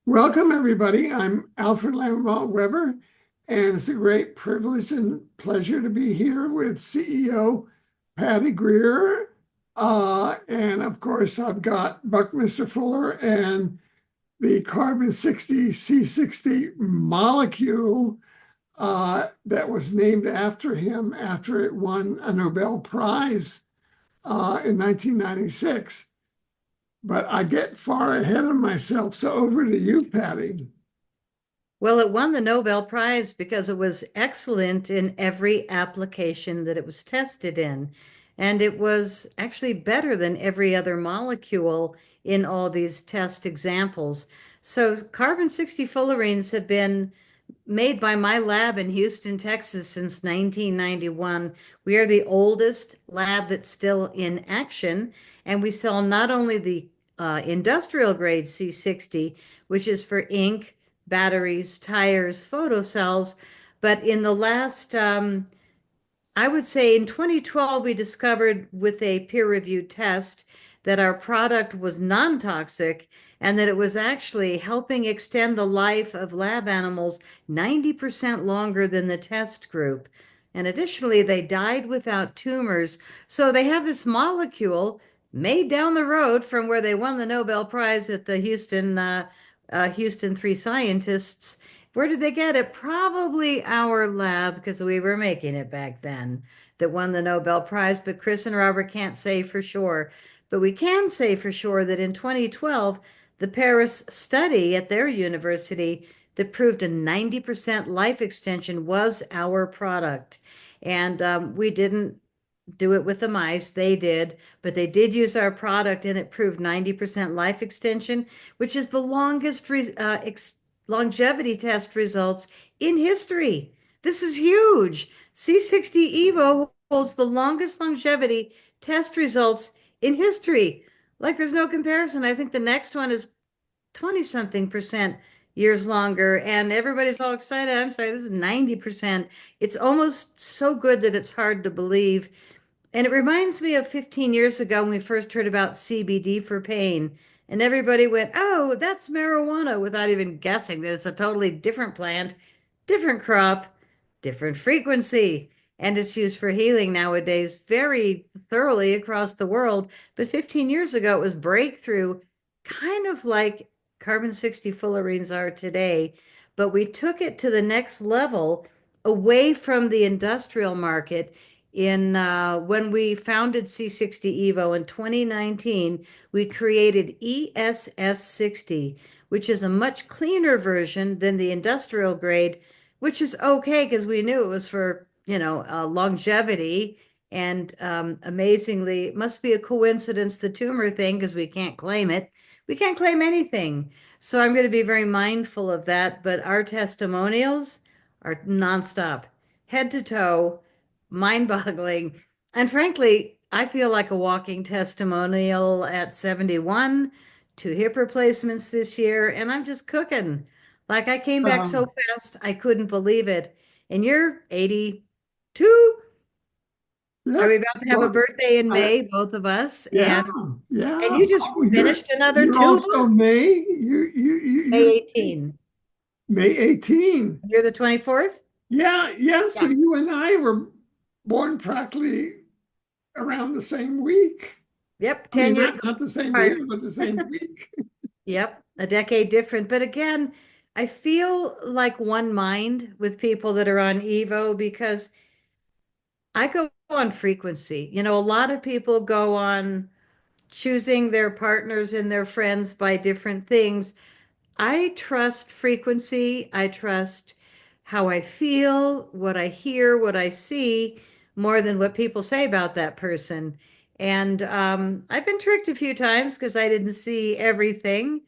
Welcome, everybody. I'm Alfred Lambremont Webre, and it's a great privilege and pleasure to be here with CEO Patty Greer. And of course, I've got Buckminster Fuller and the carbon 60 C60 molecule that was named after him after it won a Nobel Prize in 1996. But I get far ahead of myself. So over to you, Patty. Well, it won the Nobel Prize because it was excellent in every application that it was tested in. And it was actually better than every other molecule in all these test examples. So carbon 60 fullerenes have been made by my lab in Houston, Texas since 1991. We are the oldest lab that's still in action, and we sell not only the industrial grade C60, which is for ink, batteries, tires, photocells, but in the last I would say in 2012, we discovered with a peer-reviewed test that our product was non-toxic and that it was actually helping extend the life of lab animals 90% longer than the test group. And additionally, they died without tumors. So they have this molecule made down the road from where they won the Nobel Prize at the Houston Three Scientists. Where did they get it? Probably our lab, because we were making it back then, that won the Nobel Prize. But Chris and Robert can't say for sure. But we can say for sure that in 2012, the Paris study at their university that proved a 90% life extension was our product. And we didn't do it with the mice, they did, but they did use our product and it proved 90% life extension, which is the longest longevity test results in history. This is huge. C60 Evo holds the longest longevity test results in history. Like there's no comparison. I think the next one is 20 something percent years longer, and everybody's all excited. I'm sorry, this is 90%. It's almost so good that it's hard to believe. And it reminds me of 15 years ago when we first heard about CBD for pain. And everybody went, oh, that's marijuana, without even guessing that it's a totally different plant, different crop, different frequency. And it's used for healing nowadays very thoroughly across the world. But 15 years ago, it was breakthrough, kind of like carbon 60 fullerenes are today. But we took it to the next level away from the industrial market in when we founded C60 Evo in 2019, we created ESS60, which is a much cleaner version than the industrial grade, which is okay because we knew it was for, longevity. And amazingly, it must be a coincidence, the tumor thing, because we can't claim it. We can't claim anything. So I'm going to be very mindful of that. But our testimonials are nonstop, head to toe, mind-boggling. And frankly, I feel like a walking testimonial at 71, two hip replacements this year, and I'm just cooking. Like I came back so Um, fast, I couldn't believe it. And you're 82. Are yep. we about to have a Well, birthday in I, May, both of us? yeah, And yeah. you just Oh, finished another you're two also books. May. May You're 18. May 18. You're the 24th? Yeah, yeah. So Yeah. you and I were born practically around the same week. Yep, I mean, 10 years not the same apart. year, but the same week. Yep, a decade different. But again, I feel like one mind with people that are on Evo because I go on frequency. A lot of people go on choosing their partners and their friends by different things. I trust frequency. I trust how I feel, what I hear, what I see, more than what people say about that person. And I've been tricked a few times because I didn't see everything.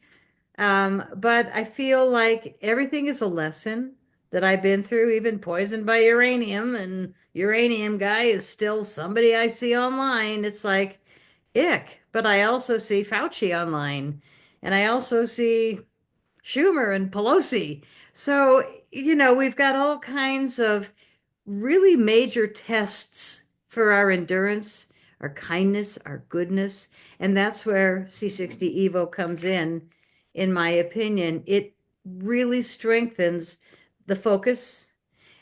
But I feel like everything is a lesson that I've been through, even poisoned by uranium, and uranium guy is still somebody I see online. It's like, ick. But I also see Fauci online, and I also see Schumer and Pelosi. So, we've got all kinds of really major tests for our endurance, our kindness, our goodness, and that's where C60 Evo comes in. in my opinion. It really strengthens the focus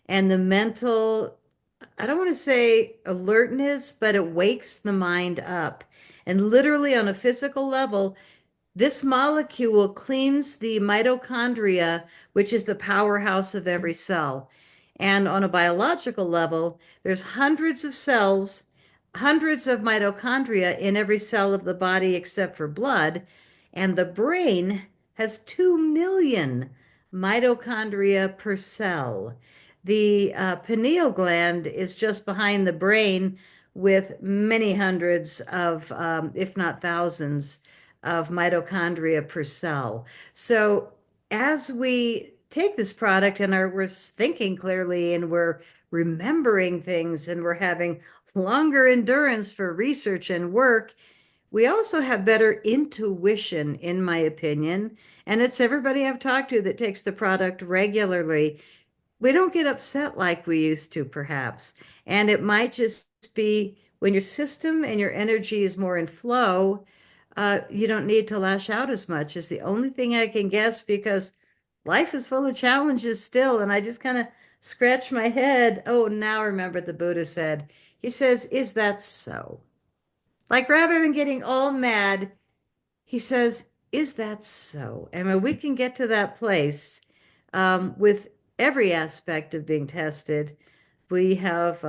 and the mental, I don't want to say alertness, but it wakes the mind up. And literally on a physical level, this molecule cleans the mitochondria, which is the powerhouse of every cell. And on a biological level, there's hundreds of cells, hundreds of mitochondria in every cell of the body except for blood. And the brain has 2 million mitochondria per cell. The pineal gland is just behind the brain with many hundreds of, if not thousands, of mitochondria per cell. So as we take this product and we're thinking clearly and we're remembering things and we're having longer endurance for research and work, we also have better intuition, in my opinion. And it's everybody I've talked to that takes the product regularly. We don't get upset like we used to, perhaps. And it might just be when your system and your energy is more in flow, you don't need to lash out as much, is the only thing I can guess because life is full of challenges still. And I just kind of scratch my head. Oh, now I remember the Buddha said, he says, is that so? Like rather than getting all mad, he says, is that so? And when we can get to that place with every aspect of being tested, we have,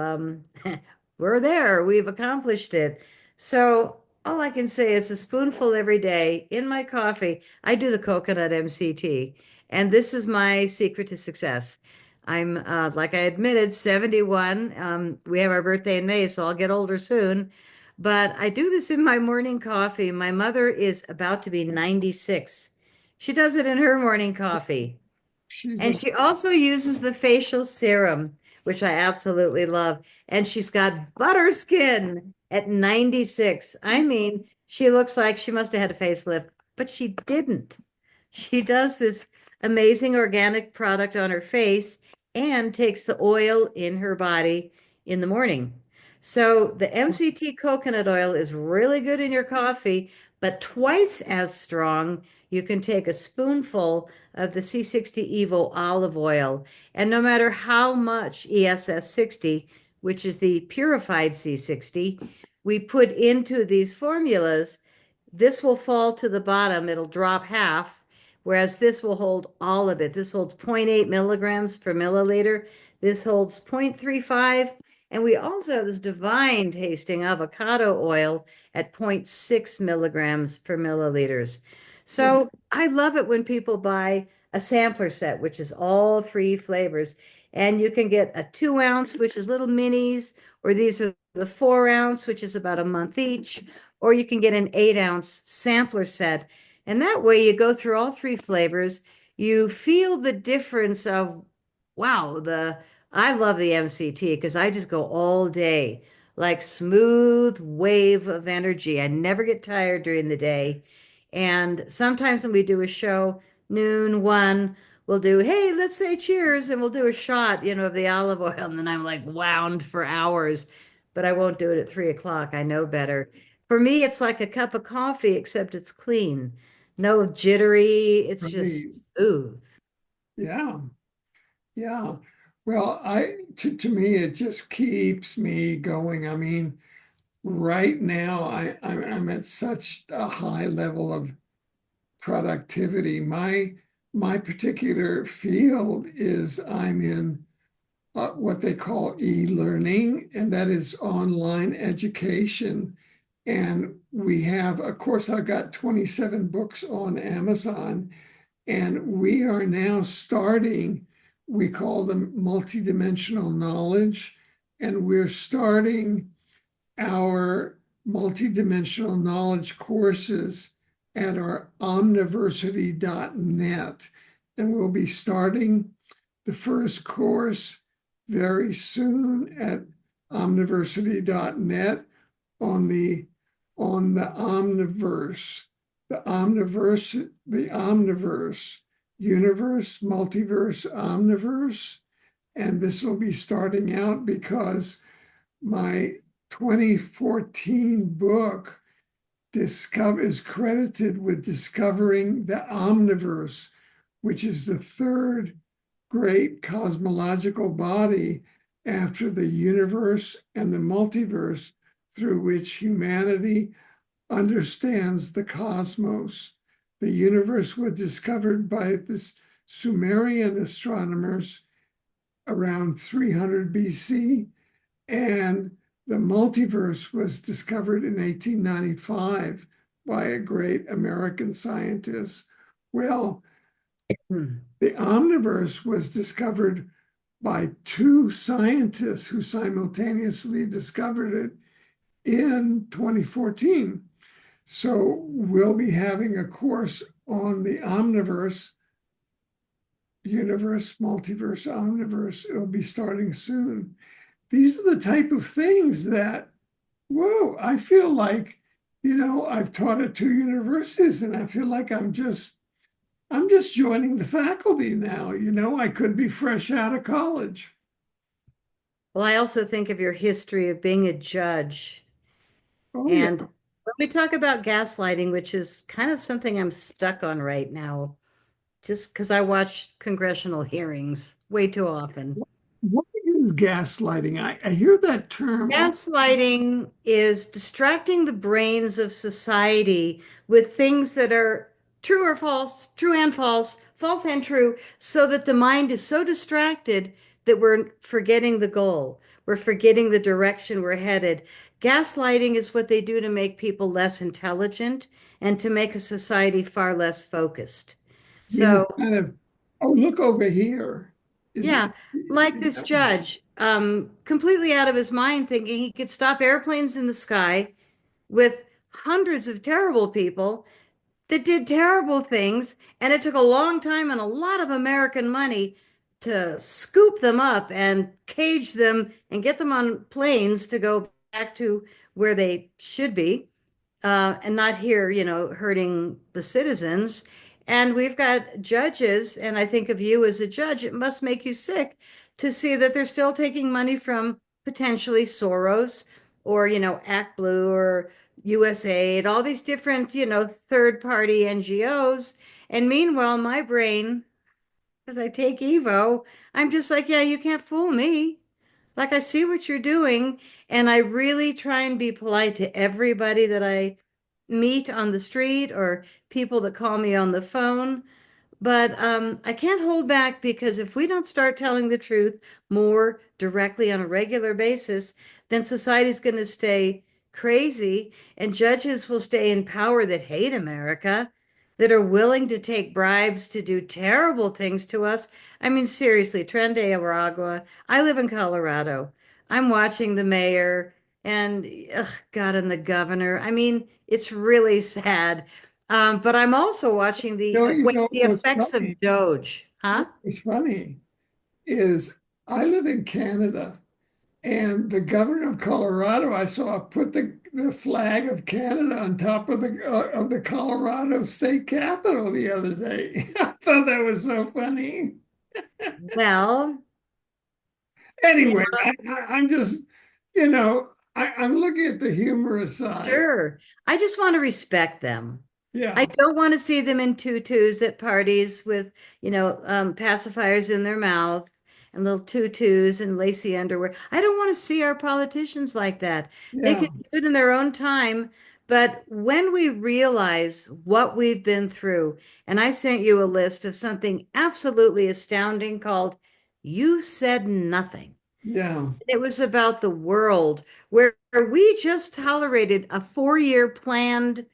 we're there, we've accomplished it. So all I can say is a spoonful every day in my coffee. I do the coconut MCT, and this is my secret to success. I'm, like I admitted, 71. We have our birthday in May, so I'll get older soon. But I do this in my morning coffee. My mother is about to be 96. She does it in her morning coffee. She's And a she also uses the facial serum, which I absolutely love. And she's got butter skin at 96. I mean, she looks like she must have had a facelift, but she didn't. She does this amazing organic product on her face and takes the oil in her body in the morning. So the MCT coconut oil is really good in your coffee, but twice as strong. You can take a spoonful of the C60 Evo olive oil, and no matter how much ESS60, which is the purified C60, we put into these formulas, this will fall to the bottom. It'll drop half, whereas this will hold all of it. This holds zero point 0.8 milligrams per milliliter. This holds 0.35. And we also have this divine tasting avocado oil at zero point 0.6 milligrams per milliliters. So I love it when people buy a sampler set, which is all three flavors. And you can get a 2 ounce, which is little minis, or these are the 4 ounce, which is about a month each, or you can get an 8 ounce sampler set. And that way you go through all three flavors. You feel the difference of, wow, I love the MCT because I just go all day, like smooth wave of energy. I never get tired during the day. And sometimes when we do a show, noon, one, we'll do, hey, let's say cheers, and we'll do a shot, of the olive oil. And then I'm like wound for hours, but I won't do it at 3 o'clock. I know better. For me, it's like a cup of coffee, except it's clean. No jittery. It's just right. smooth. Yeah. Yeah. Well, to me it just keeps me going. I mean, right now I'm at such a high level of productivity. My particular field is I'm in what they call e-learning, and that is online education. And we have, of course, I've got 27 books on Amazon, and we are now starting, we call them multidimensional knowledge, and we're starting our multidimensional knowledge courses at our omniversity.net. And we'll be starting the first course very soon at omniversity.net on the Omniverse, the Omniverse, universe, multiverse, Omniverse. And this will be starting out because my 2014 book is credited with discovering the Omniverse, which is the third great cosmological body after the universe and the multiverse through which humanity understands the cosmos. The universe was discovered by the Sumerian astronomers around 300 BC, and the multiverse was discovered in 1895 by a great American scientist. Well, Hmm. the omniverse was discovered by two scientists who simultaneously discovered it in 2014. So we'll be having a course on the omniverse, universe, multiverse, omniverse. It'll be starting soon. These are the type of things that, whoa, I feel like, I've taught at two universities and I feel like I'm just joining the faculty now. I could be fresh out of college. Well, I also think of your history of being a judge. Oh, yeah. And when we talk about gaslighting, which is kind of something I'm stuck on right now, just because I watch congressional hearings way too often. What is gaslighting? I hear that term. Oh, Gaslighting is distracting the brains of society with things that are true or false, true and false, false and true, so that the mind is so distracted that we're forgetting the goal. We're forgetting the direction we're headed. Gaslighting is what they do to make people less intelligent and to make a society far less focused. I mean, it's So, kind of, oh, look over here. Is it? yeah, like this judge, completely out of his mind, thinking he could stop airplanes in the sky with hundreds of terrible people that did terrible things, and it took a long time and a lot of American money to scoop them up and cage them and get them on planes to go back to where they should be, and not here, hurting the citizens. And we've got judges, and I think of you as a judge. It must make you sick to see that they're still taking money from potentially Soros or, Act Blue or USAID, all these different, third party NGOs. And meanwhile, my brain, as I take Evo, I'm just like, yeah, you can't fool me. Like, I see what you're doing, and I really try and be polite to everybody that I meet on the street or people that call me on the phone. But I can't hold back because if we don't start telling the truth more directly on a regular basis, then society's going to stay crazy and judges will stay in power that hate America, that are willing to take bribes to do terrible things to us. I mean, seriously, Tren de Aragua. I live in Colorado. I'm watching the mayor and, ugh, God, and the governor. I mean, it's really sad. But I'm also watching the What's effects funny? of Doge, huh? What's funny is I live in Canada, and the governor of Colorado, I saw put the flag of Canada on top of the Colorado state capitol the other day. I thought that was so funny. Well, you Anyway, I'm just, I'm looking at the humorous side. sure. I just want to respect them. I Yeah, don't want to see them in tutus at parties with, pacifiers in their mouth and little tutus and lacy underwear. I don't want to see our politicians like that. They yeah, can do it in their own time, but when we realize what we've been through, and I sent you a list of something absolutely astounding called You Said Nothing. yeah, It was about the world where we just tolerated a 4-year planned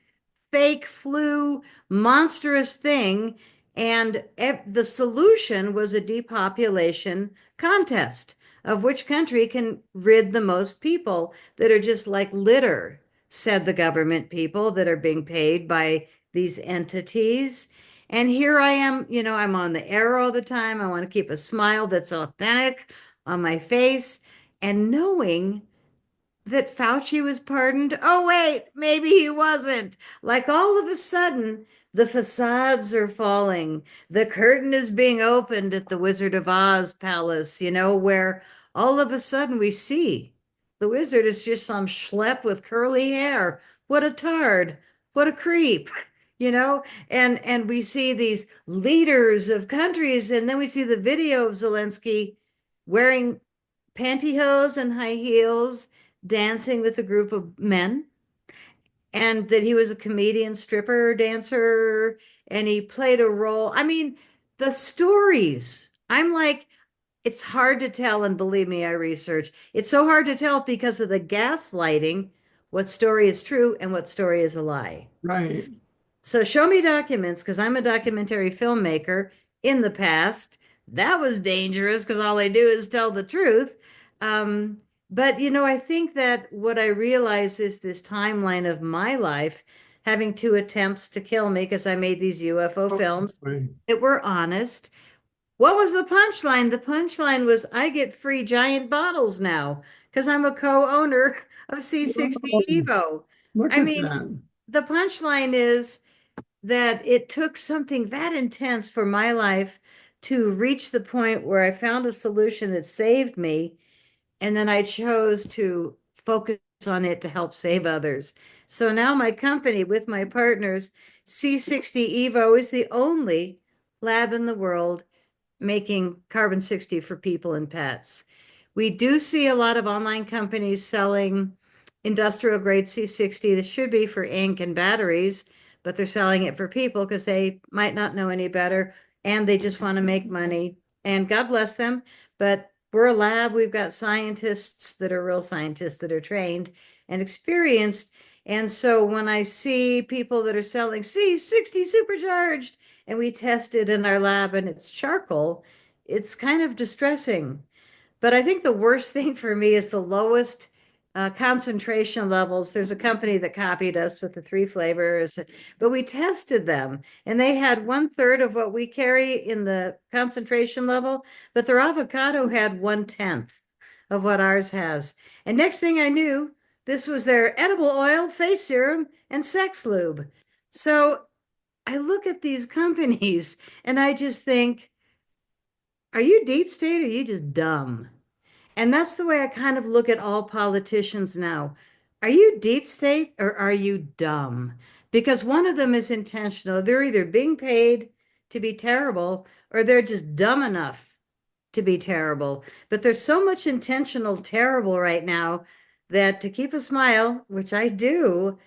fake flu monstrous thing, and the solution was a depopulation contest of which country can rid the most people that are just like litter, said the government people that are being paid by these entities. And here I am, I'm on the air all the time. I want to keep a smile that's authentic on my face, and knowing that Fauci was pardoned. Oh, wait, maybe he wasn't. Like all of a sudden, the facades are falling. The curtain is being opened at the Wizard of Oz palace, where all of a sudden we see the wizard is just some schlep with curly hair. What a tard. what a creep, you know? And we see these leaders of countries, and then we see the video of Zelensky wearing pantyhose and high heels, dancing with a group of men, and that he was a comedian, stripper, dancer, and he played a role. I mean, the stories. I'm like, it's hard to tell, and believe me, I research. It's so hard to tell because of the gaslighting, what story is true and what story is a lie. Right. So show me documents because I'm a documentary filmmaker in the past. That was dangerous because all I do is tell the truth. But I think that what I realize is this timeline of my life having two attempts to kill me because I made these UFO Oh, films boy. that were honest. What was the punchline? The punchline was I get free giant bottles now because I'm a co-owner of C60 Oh, Evo. look I at mean, that. the punchline is that it took something that intense for my life to reach the point where I found a solution that saved me, and then I chose to focus on it to help save others. So now my company with my partners, C60 Evo, is the only lab in the world making carbon 60 for people and pets. We do see a lot of online companies selling industrial grade C60. This should be for ink and batteries, but they're selling it for people because they might not know any better and they just want to make money. And God bless them. But we're a lab. We've got scientists that are real scientists that are trained and experienced. And so when I see people that are selling C60 supercharged, and we test it in our lab and it's charcoal, it's kind of distressing. But I think the worst thing for me is the lowest concentration levels. There's a company that copied us with the three flavors, but we tested them and they had 1/3 of what we carry in the concentration level, but their avocado had 1/10 of what ours has. And next thing I knew, this was their edible oil, face serum, and sex lube. So I look at these companies and I just think, are you deep state or are you just dumb? And that's the way I kind of look at all politicians now. Are you deep state or are you dumb? Because one of them is intentional. They're either being paid to be terrible or they're just dumb enough to be terrible. But there's so much intentional terrible right now that to keep a smile, which I do,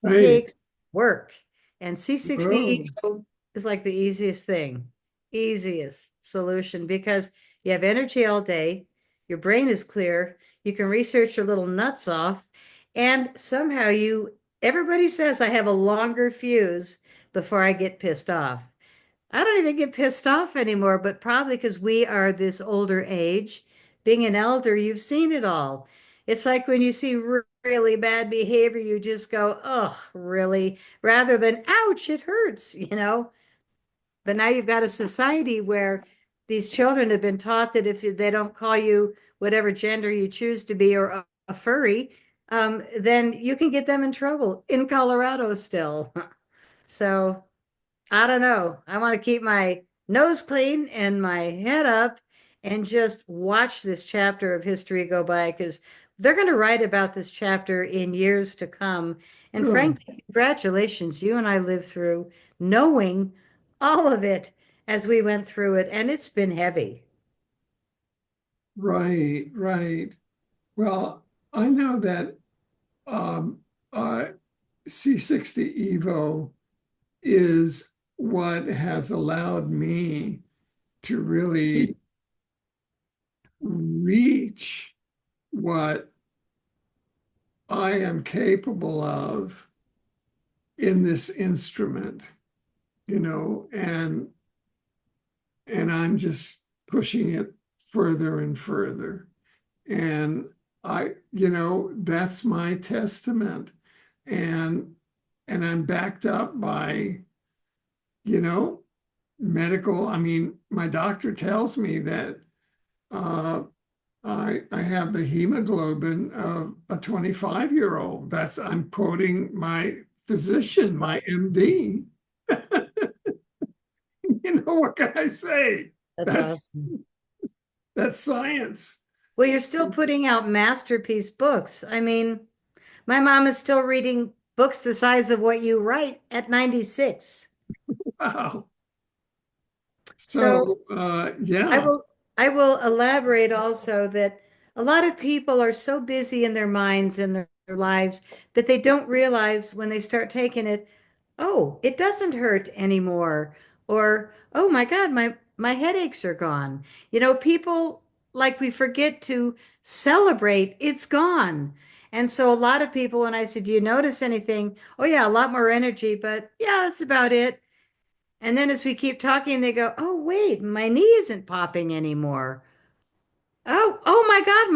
Right. take work. And C60 Oh, Eco is like the easiest thing, easiest solution because you have energy all day, your brain is clear, you can research your little nuts off, and somehow everybody says I have a longer fuse before I get pissed off. I don't even get pissed off anymore, but probably because we are this older age. Being an elder, you've seen it all. It's like when you see really bad behavior, you just go, oh, really? Rather than, ouch, it hurts, you know? But now you've got a society where these children have been taught that if they don't call you whatever gender you choose to be or a furry, then you can get them in trouble in Colorado still. So I don't know. I want to keep my nose clean and my head up and just watch this chapter of history go by because they're going to write about this chapter in years to come. And sure. frankly, congratulations. You and I lived through knowing all of it as we went through it, and it's been heavy. Right, right. Well, I know that um, uh, C60 Evo is what has allowed me to really reach what I am capable of in this instrument, and I'm just pushing it further and further. And that's my testament. And I'm backed up by, you know, medical. I mean, my doctor tells me that uh, I have the hemoglobin of a 25-year-old. I'm quoting my physician, my MD. What can I say? That's That's awesome. that's science. Well, you're still putting out masterpiece books. I mean, my mom is still reading books the size of what you write at 96. Wow. So So, I yeah. will I will elaborate also that a lot of people are so busy in their minds and their lives that they don't realize when they start taking it, oh, it doesn't hurt anymore. Or, oh my God, my headaches are gone. People like we forget to celebrate it's gone. And so a lot of people, when I said, do you notice anything? Oh yeah, a lot more energy, but yeah, that's about it. And then as we keep talking, they go, oh, wait, my knee isn't popping anymore. Oh my God,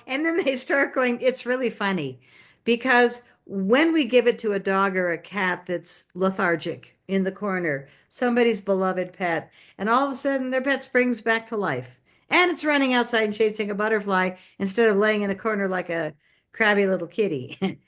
and then they start going, it's really funny because when we give it to a dog or a cat that's lethargic in the corner, somebody's beloved pet, and all of a sudden their pet springs back to life and it's running outside and chasing a butterfly instead of laying in a corner like a crabby little kitty.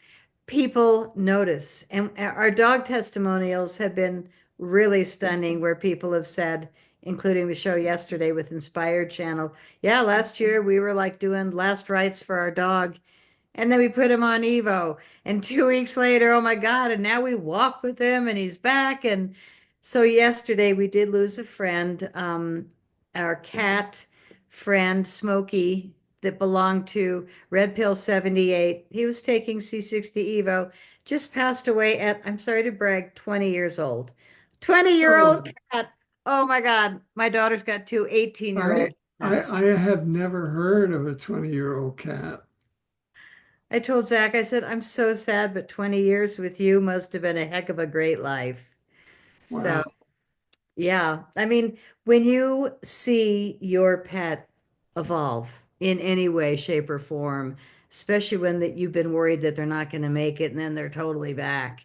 People notice. And our dog testimonials have been really stunning, where people have said, including the show yesterday with Inspired Channel, yeah, last year we were like doing last rites for our dog. And then we put him on Evo. And 2 weeks later, oh my God, and now we walk with him and he's back. And so yesterday we did lose a friend, our cat friend, Smokey, that belonged to Red Pill 78. He was taking C60 Evo, just passed away at, I'm sorry to brag, 20 years old. 20-year-old Oh, cat. Oh my God. My daughter's got two 18-year-old I, year old I, cats. I have never heard of a 20-year-old cat. I told Zach, I said, I'm so sad, but 20 years with you must have been a heck of a great life. So, Wow. yeah. I mean, when you see your pet evolve in any way, shape, or form, especially when that you've been worried that they're not going to make it and then they're totally back,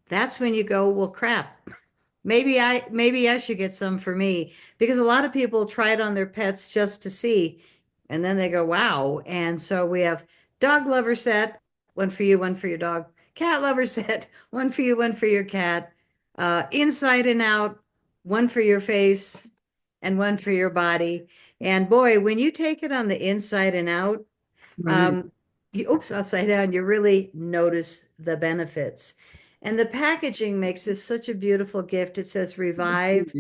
that's when you go, well, crap. Maybe I should get some for me because a lot of people try it on their pets just to see, and then they go, wow. And so we have dog lover set, one for you, one for your dog. Cat lover set, one for you, one for your cat. Inside and out, one for your face and one for your body. And boy, when you take it on the inside and out, Right. um, upside down, you really notice the benefits. And the packaging makes this such a beautiful gift. It says revive,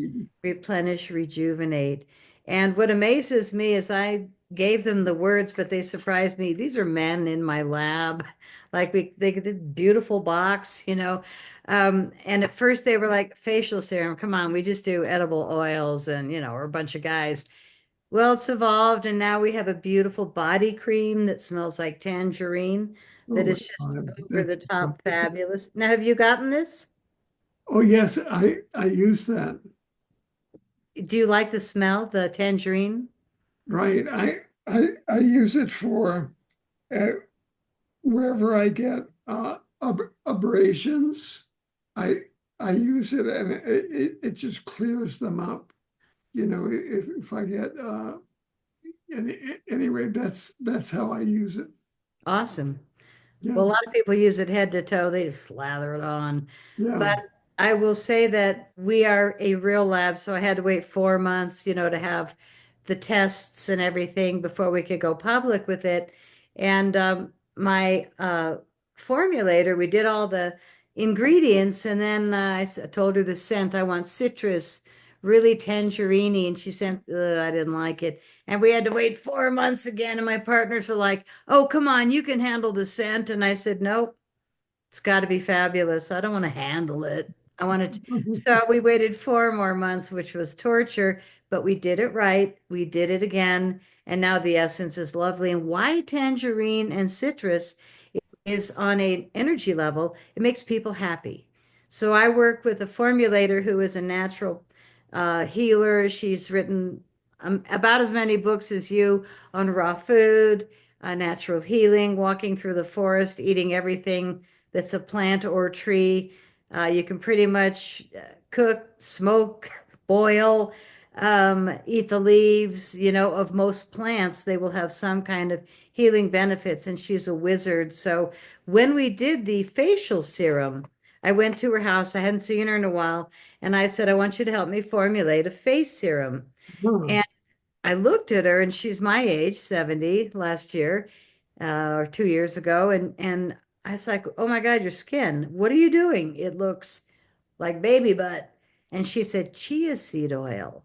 replenish, rejuvenate. And what amazes me is I gave them the words, but they surprised me. These are men in my lab. Like they did beautiful box. And at first they were like facial serum. Come on, we just do edible oils and, we're a bunch of guys. Well, it's evolved, and now we have a beautiful body cream that smells like tangerine Oh that my is just God. over That's the top wonderful. fabulous. Now, have you gotten this? Oh, yes, I use that. Do you like the smell, the tangerine? Right. I use it for uh, wherever I get abrasions. I I use it and it just clears them up. If I get anyway, that's how I use it. Awesome. Well, a Yeah. lot of people use it head to toe. They just slather it on. Yeah. But I will say that we are a real lab, so I had to wait 4 months, to have the tests and everything before we could go public with it. And my formulator, we did all the ingredients, and then told her the scent. I want citrus, really tangerine and she sent, I didn't like it. And we had to wait 4 months again. And my partners are like, oh, come on, you can handle the scent. And I said, nope, it's got to be fabulous. I don't want to handle it. I wanted to. So we waited 4 more months, which was torture, but we did it right. We did it again. And now the essence is lovely. And why tangerine and citrus is on an energy level, it makes people happy. So I work with a formulator who is a natural healer. She's written about as many books as you on raw food, natural healing, walking through the forest, eating everything that's a plant or tree. You can pretty much cook, smoke, boil, eat the leaves, of most plants. They will have some kind of healing benefits, and she's a wizard. So when we did the facial serum, I went to her house. I hadn't seen her in a while, and I said, I want you to help me formulate a face serum. Huh. And I looked at her, and she's my age, 70, last year, or 2 years ago, and I was like, oh my God, your skin. What are you doing? It looks like baby butt. And she said, chia seed oil.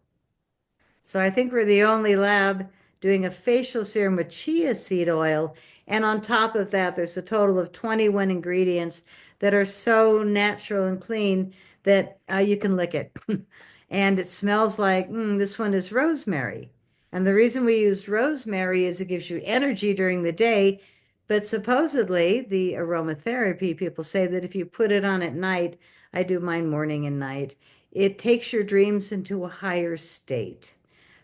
So I think we're the only lab doing a facial serum with chia seed oil. And on top of that, there's a total of 21 ingredients that are so natural and clean that you can lick it. And it smells like, this one is rosemary. And the reason we use rosemary is it gives you energy during the day. But supposedly, the aromatherapy people say that if you put it on at night, I do mine morning and night, it takes your dreams into a higher state.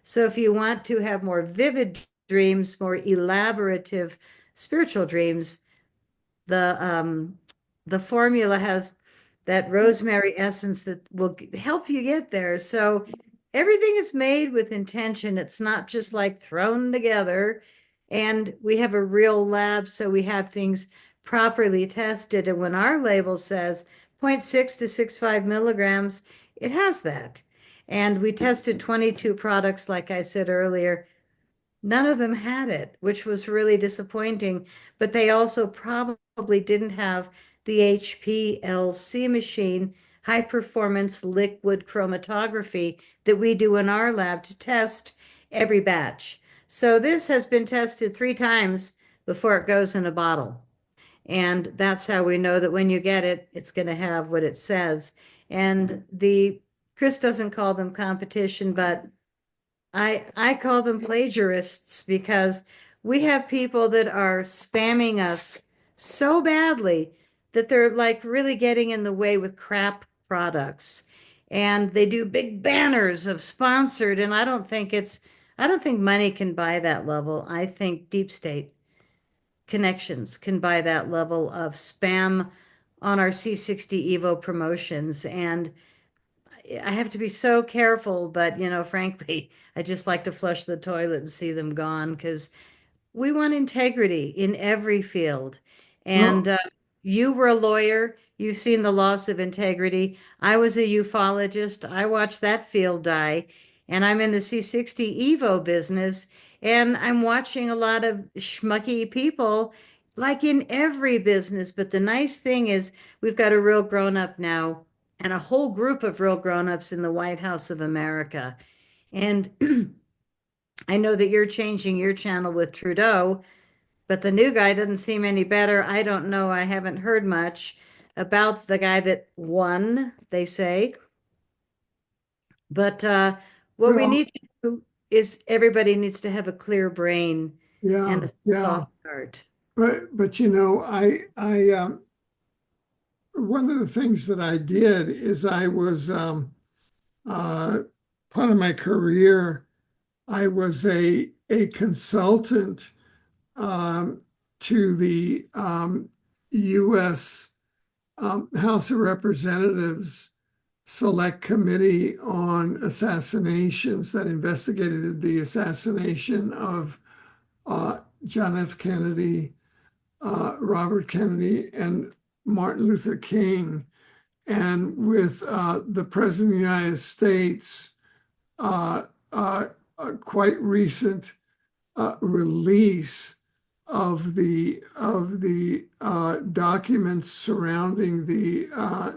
So if you want to have more vivid dreams, more elaborative spiritual dreams, the the formula has that rosemary essence that will help you get there. So everything is made with intention. It's not just like thrown together. And we have a real lab, so we have things properly tested. And when our label says zero point 0.6 to 0.65 milligrams, it has that. And we tested 22 products, like I said earlier. None of them had it, which was really disappointing, but they also probably didn't have the HPLC machine, high performance liquid chromatography, that we do in our lab to test every batch. So this has been tested 3 times before it goes in a bottle. And that's how we know that when you get it, it's going to have what it says. And the Chris doesn't call them competition, but I call them plagiarists because we have people that are spamming us so badly that they're like really getting in the way with crap products. And they do big banners of sponsored, and I don't think money can buy that level. I think deep state connections can buy that level of spam on our C60 Evo promotions. And I have to be so careful, but frankly, I just like to flush the toilet and see them gone because we want integrity in every field. And Well, you were a lawyer. You've seen the loss of integrity. I was a ufologist. I watched that field die. And I'm in the C60 Evo business. And I'm watching a lot of schmucky people, like in every business. But the nice thing is, we've got a real grown up now and a whole group of real grown ups in the White House of America. And I know that you're changing your channel with Trudeau, but the new guy doesn't seem any better. I don't know. I haven't heard much about the guy that won, they say. But what we well, need to do is everybody needs to have a clear brain and yeah, a yeah. soft heart. But one of the things that I did is I was uh, part of my career. I was a consultant um, to the U.S. House of Representatives Select Committee on Assassinations that investigated the assassination of John F. Kennedy, Robert Kennedy, and Martin Luther King. And with the President of the United States, uh, quite recent release of the documents surrounding the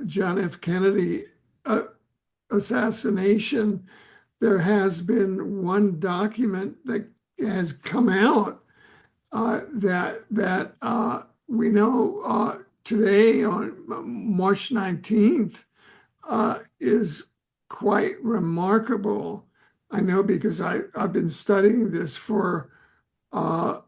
John F. Kennedy uh, assassination, there has been one document that has come out that we know today on March 19th is quite remarkable. I know because I've been studying this for uh,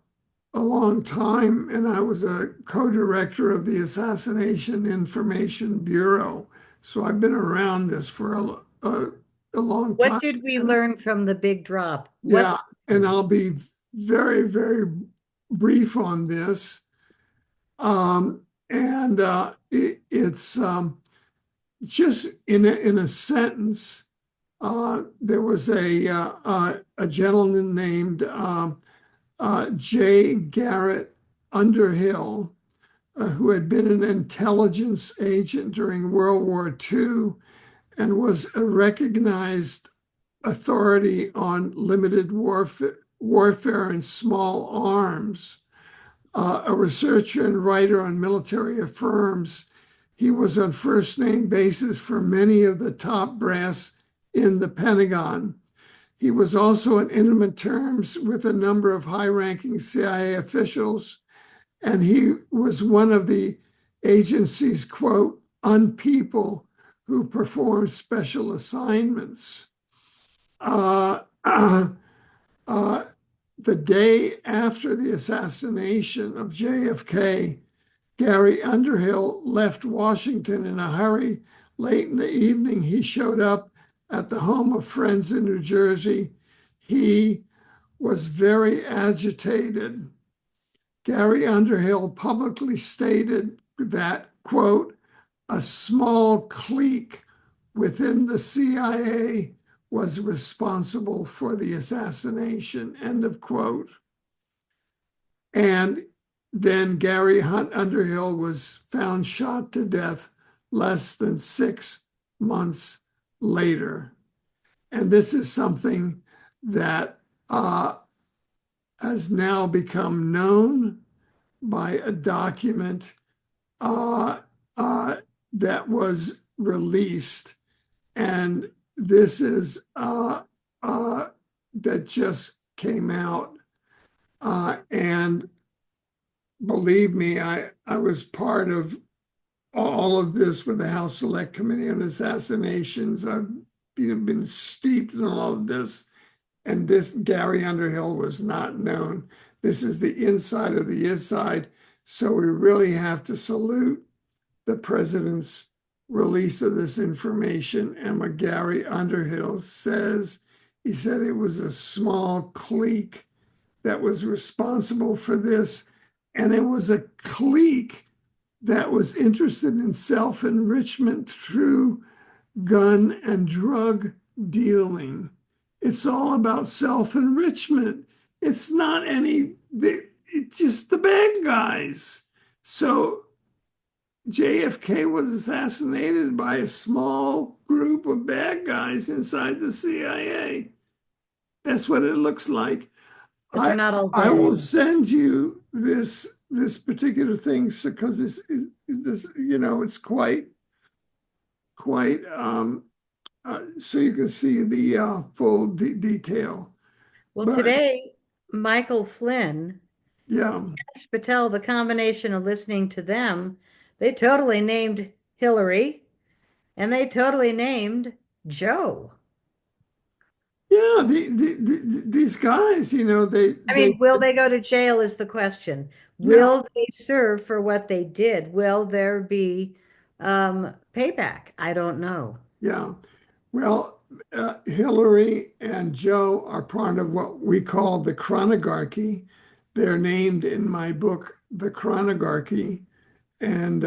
a long time, and I was a co-director of the Assassination Information Bureau. So I've been around this for a long What time. did we And learn from the big drop? yeah, What's and I'll be very, very brief on this. And it's just in a sentence. There was a gentleman named J. Garrett Underhill, who had been an intelligence agent during World War II and was a recognized authority on limited warfare and small arms. a researcher and writer on military affairs. He was on first name basis for many of the top brass in the Pentagon. He was also on intimate terms with a number of high ranking CIA officials, and he was one of the agency's, quote, unpeople who perform special assignments. Uh, uh, uh, the day after the assassination of JFK, Gary Underhill left Washington in a hurry. Late in the evening, he showed up at the home of friends in New Jersey. He was very agitated. Gary Underhill publicly stated that, quote, a small clique within the CIA was responsible for the assassination, end of quote. And then Gary Hunt Underhill was found shot to death less than 6 months later. And this is something that has now become known by a document that was released. And this is that just came out. And believe me, I was part of all of this with the House Select Committee on Assassinations. I've been steeped in all of this. And this Gary Underhill was not known. This is the inside of the inside. So we really have to salute the president's release of this information. And what Gary Underhill says, he said it was a small clique that was responsible for this. And it was a clique that was interested in self-enrichment through gun and drug dealing. It's all about self-enrichment. It's not it's just the bad guys. So JFK was assassinated by a small group of bad guys inside the CIA. That's what it looks like. But they're not all I will dead. send you this particular thing because this it's quite so you can see the full detail. Well, But today, Michael Flynn, yeah, Ash Patel, the combination of listening to them, they totally named Hillary and they totally named Joe. yeah, these guys, I they mean, will they go to jail is the question. yeah, Will they serve for what they did? Will there be payback? I don't know. yeah. Well, Hillary and Joe are part of what we call the chronography. They're named in my book, The Chronography, and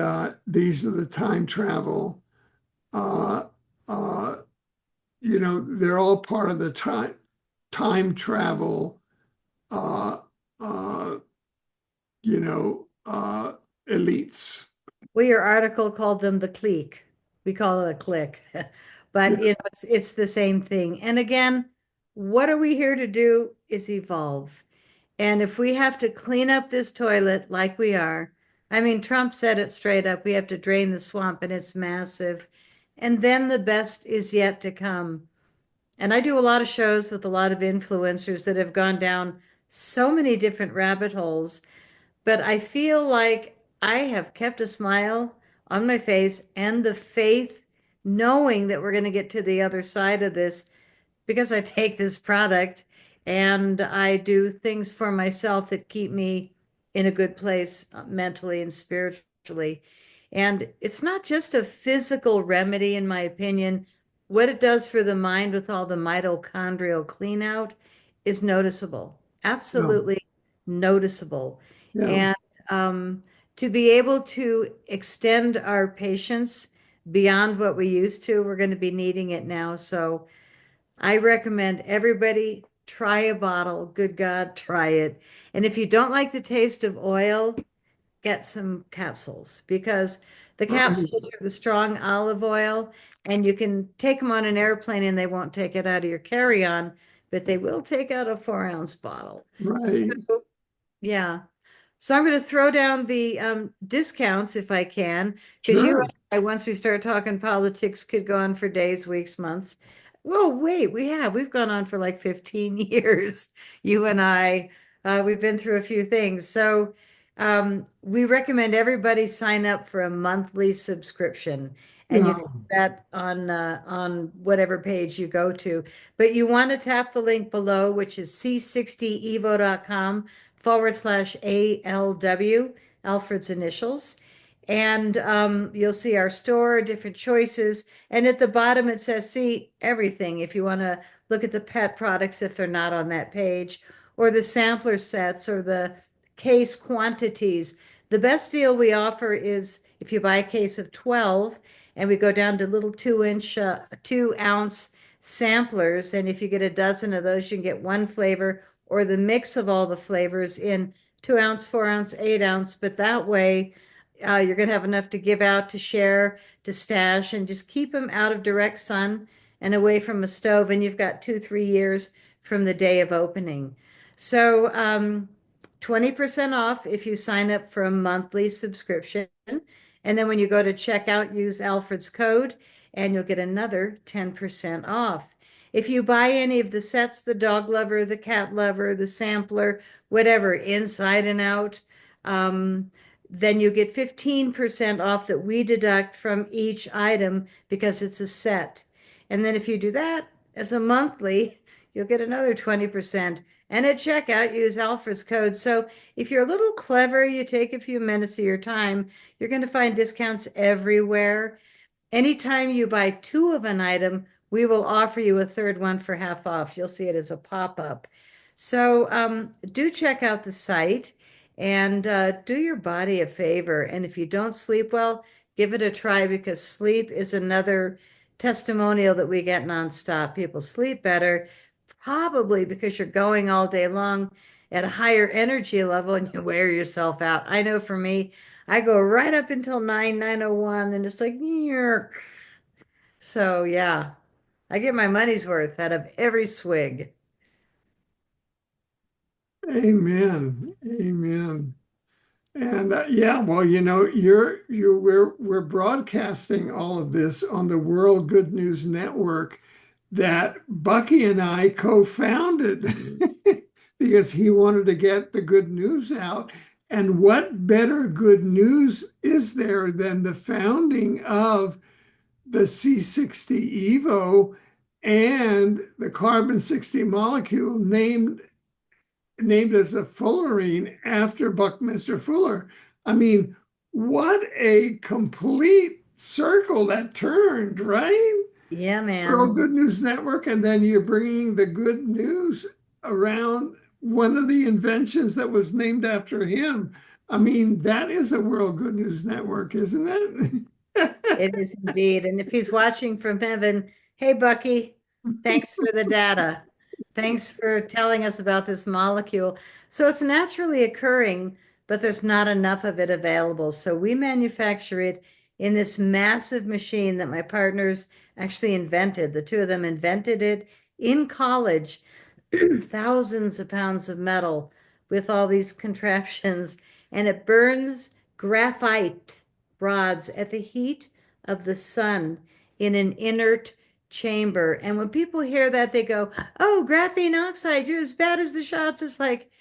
these are the time travel. Uh, uh, they're all part of the time travel. Uh, uh, elites. Well, your article called them the clique. We call it a clique. Yeah, But it's the same thing. And again, what are we here to do is evolve. And if we have to clean up this toilet like we are, I mean, Trump said it straight up, we have to drain the swamp and it's massive. And then the best is yet to come. And I do a lot of shows with a lot of influencers that have gone down so many different rabbit holes, but I feel like I have kept a smile on my face and the faith, knowing that we're going to get to the other side of this because I take this product and I do things for myself that keep me in a good place mentally and spiritually. And it's not just a physical remedy, in my opinion. What it does for the mind with all the mitochondrial clean out is noticeable, yeah, absolutely noticeable. yeah. And um, to be able to extend our patience beyond what we used to, we're going to be needing it now. So, I recommend everybody try a bottle. Good God, try it. And if you don't like the taste of oil, get some capsules because the Right, capsules are the strong olive oil, and you can take them on an airplane and they won't take it out of your carry-on, but they will take out a 4-ounce bottle. So, right. yeah. So I'm going to throw down the discounts if I can, because you Sure. and I, once we start talking politics, could go on for days, weeks, months. Whoa, wait, we've gone on for like 15 years. You and I, we've been through a few things. So we recommend everybody sign up for a monthly subscription, and you Yeah. can do that on whatever page you go to. But you want to tap the link below, which is c60evo.com/ALW, Alfred's initials. And you'll see our store, different choices. And at the bottom, it says, see everything. If you want to look at the pet products, if they're not on that page, or the sampler sets, or the case quantities. The best deal we offer is if you buy a case of 12, and we go down to little 2-inch, 2-ounce samplers. And if you get a dozen of those, you can get one flavor or the mix of all the flavors in 2-ounce, 4-ounce, 8-ounce. But that way, you're going to have enough to give out, to share, to stash, and just keep them out of direct sun and away from a stove. And you've got 2, 3 years from the day of opening. So, 20% off if you sign up for a monthly subscription. And then when you go to checkout, use Alfred's code and you'll get another 10% off. If you buy any of the sets, the dog lover, the cat lover, the sampler, whatever, inside and out, then you get 15% off that we deduct from each item because it's a set. And then if you do that as a monthly, you'll get another 20%. And at checkout, use Alfred's code. So if you're a little clever, you take a few minutes of your time, you're going to find discounts everywhere. Anytime you buy two of an item, we will offer you a third one for half off. You'll see it as a pop-up. So do check out the site and do your body a favor. And if you don't sleep well, give it a try because sleep is another testimonial that we get nonstop. People sleep better, probably because you're going all day long at a higher energy level and you wear yourself out. I know for me, I go right up until 9:01, and it's like, "Yerk." So yeah, I get my money's worth out of every swig. Amen. Amen. And yeah, well, we're broadcasting all of this on the World Good News Network that Bucky and I co-founded because he wanted to get the good news out. And what better good news is there than the founding of the C60 Evo and the carbon 60 molecule named as a fullerene after Buckminster Fuller. I mean, what a complete circle that turned, right? Yeah, World man. Good News Network, and then you're bringing the good news around one of the inventions that was named after him. I mean, that is a World Good News Network, isn't it? It is indeed. And if he's watching from heaven, hey, Bucky, thanks for the data. Thanks for telling us about this molecule. So it's naturally occurring, but there's not enough of it available. So we manufacture it in this massive machine that my partners actually invented. The two of them invented it in college, thousands of pounds of metal with all these contraptions, and it burns graphite rods at the heat of the sun in an inert chamber. And when people hear that, they go, "Oh, graphene oxide, you're as bad as the shots." It's like,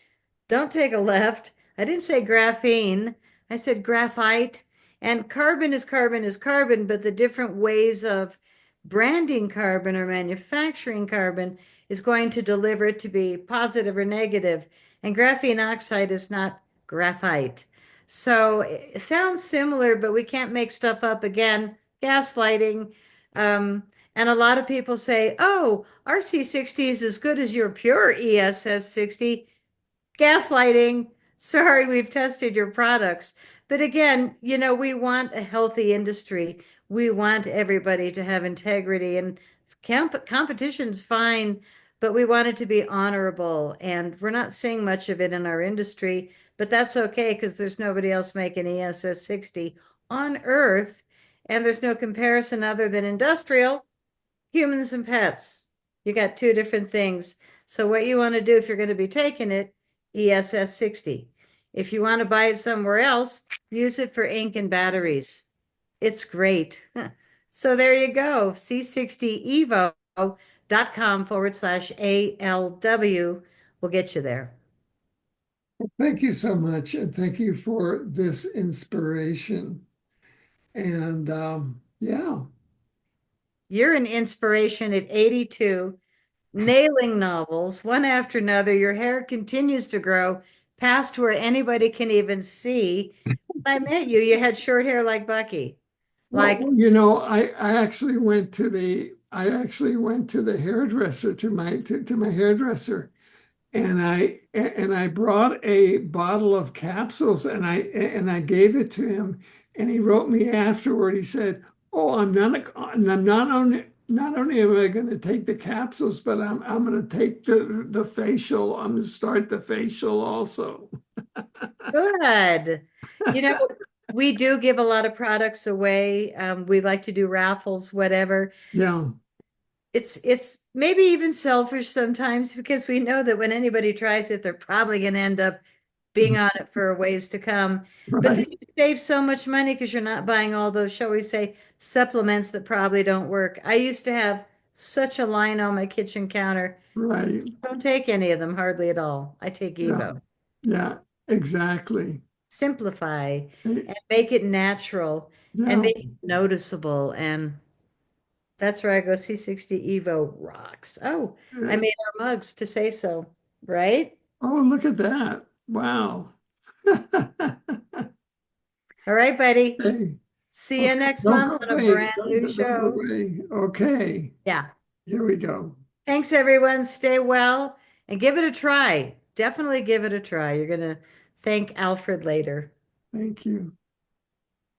don't take a left. I didn't say graphene. I said graphite. And carbon is carbon is carbon, but the different ways of branding carbon or manufacturing carbon is going to deliver it to be positive or negative. And graphene oxide is not graphite. So it sounds similar, but we can't make stuff up again. Gaslighting. Um, and a lot of people say, oh, RC60 is as good as your pure ESS60. Gaslighting. Sorry, we've tested your products. But again, we want a healthy industry. We want everybody to have integrity and competition's fine, but we want it to be honorable. And we're not seeing much of it in our industry, but that's okay because there's nobody else making ESS60 on Earth. And there's no comparison other than industrial, humans and pets. You got two different things. So what you want to do if you're going to be taking it, ESS60. If you want to buy it somewhere else, use it for ink and batteries. It's great. So there you go. C60evo.com/ALW will get you there. Thank you so much, and thank you for this inspiration. And yeah, You're an inspiration at 82, nailing novels one after another. Your hair continues to grow past where anybody can even see. When I met you, you had short hair like Bucky. Like, well, you know, I actually went to the hairdresser to my hairdresser, and I brought a bottle of capsules and I gave it to him, and he wrote me afterward. He said, "Oh, I'm not only am I going to take the capsules, but I'm going to take the facial. I'm going to start the facial also." good. You know, we do give a lot of products away. We like to do raffles, whatever. Yeah, It's maybe even selfish sometimes because we know that when anybody tries it, they're probably going to end up being on it for a ways to come. But then right, you save so much money because you're not buying all those, shall we say, supplements that probably don't work. I used to have such a line on my kitchen counter. right. Don't take any of them hardly at all. I take Yeah, Evo. yeah, exactly. Simplify Eh, and make it natural and Yeah. make it noticeable. And that's where I go. C60 Evo rocks. Oh, I eh, made our mugs to say so, right? Oh, look at that. Wow. All right, buddy. Hey, See you okay, next don't month go on a away. brand new Don't go show. away. Okay, Yeah. here we go. Thanks, everyone. Stay well and give it a try. Definitely give it a try. You're going to thank Alfred later. Thank you.